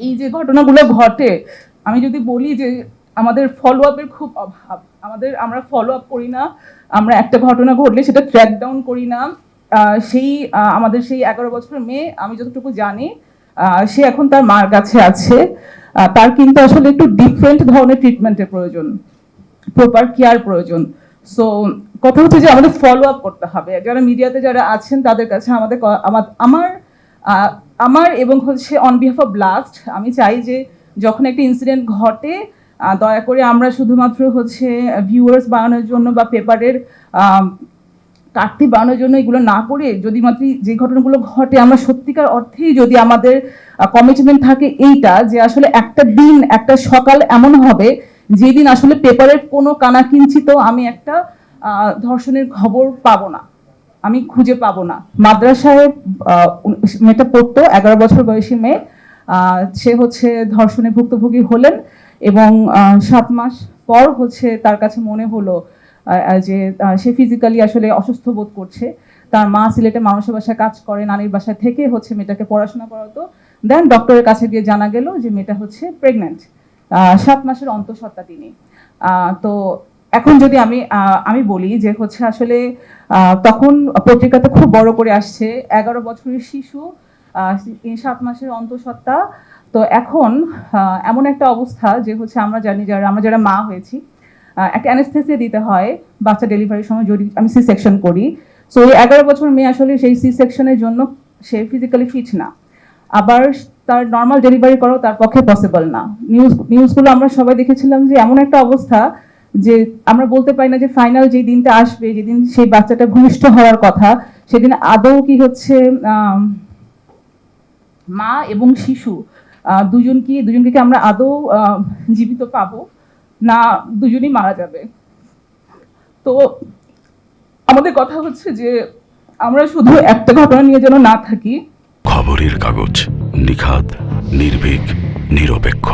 এই যে ঘটনাগুলো ঘটে, আমি যদি বলি যে আমাদের ফলো আপের খুব অভাব, আমরা ফলো আপ করি না, আমরা একটা ঘটনা ঘটলে সেটা ট্র্যাক ডাউন করি না। আমাদের সেই 11 বছরের মেয়ে, আমি যতটুকু জানি সে এখন তার মার কাছে আছে। তার কিন্তু আসলে একটু ডিফারেন্ট ধরনের ট্রিটমেন্টের প্রয়োজন, প্রপার কেয়ার প্রয়োজন। সো কথা হচ্ছে যে আমাদের ফলো আপ করতে হবে। যারা মিডিয়াতে যারা আছেন তাদের কাছে আমার এবং হচ্ছে অন বিহাফ অফ ব্লাস্ট, আমি চাই যে যখন একটা ইনসিডেন্ট ঘটে, দয়া করে আমরা শুধুমাত্র হচ্ছে ভিউয়ার্স বানানোর জন্য বা পেপারের কাটতি বানানোর জন্য এগুলো না করে, যদি মাত্র যে ঘটনাগুলো ঘটে আমরা সত্যিকার অর্থেই যদি আমাদের কমিটমেন্ট থাকে এইটা যে আসলে একটা দিন, একটা সকাল এমন হবে যেদিন আসলে পেপারের কোনো কানাকিঞ্চিত আমি একটা ধর্ষণের খবর পাবো না, আমি খুঁজে পাবো না। মাদ্রাসায় মেয়েটা পড়তো, 11 বছর বয়সী মেয়ে। সে হচ্ছে ধর্ষণে ভুক্তভোগী হলেন এবং 7 মাস পর হচ্ছে তার কাছে মনে হলো যে সে ফিজিক্যালি আসলে অসুস্থ বোধ করছে। তার মা সিলেটে মানুষের বাসায় কাজ করে, নানির বাসায় থেকে হচ্ছে মেয়েটাকে পড়াশোনা করাতো। দেন ডক্টরের কাছে গিয়ে জানা গেল যে মেয়েটা হচ্ছে প্রেগনেন্ট, 7 মাসের অন্তঃসত্ত্বা তিনি। তো এখন যদি আমি বলি যে হচ্ছে আসলে তখন পত্রিকাতে খুব বড় করে আসছে 11 বছরের শিশু, 7 মাসের অন্তঃসত্ত্বা। তো এখন এমন একটা অবস্থা যে হচ্ছে আমরা জানি, আমরা যারা মা হয়েছি, একটা অ্যানেস্থেসিয়া দিতে হয় বাচ্চা ডেলিভারির সময় যদি আমি সি সেকশন করি। সো এই 11 বছর মেয়ে আসলে সেই সি সেকশনের জন্য সে ফিজিক্যালি ফিট না, আবার তার নর্মাল ডেলিভারি করাও তার পক্ষে পসিবল না। নিউজগুলো আমরা সবাই দেখেছিলাম যে এমন একটা অবস্থা যে আমরা বলতে পারি না যে ফাইনাল যে দিনটা আসবে, যেদিন সেই বাচ্চাটা ভূমিষ্ঠ হওয়ার কথা, সেদিন আদৌ কি হচ্ছে মা এবং শিশু দুজনকে কি আমরা আদৌ জীবিত পাবো, না দুজনই মারা যাবে। তো আমাদের কথা হচ্ছে যে আমরা শুধু একটা ঘটনা নিয়ে যেন না থাকি। খবরের কাগজ, নিখাদ, নির্ভীক, নিরপেক্ষ।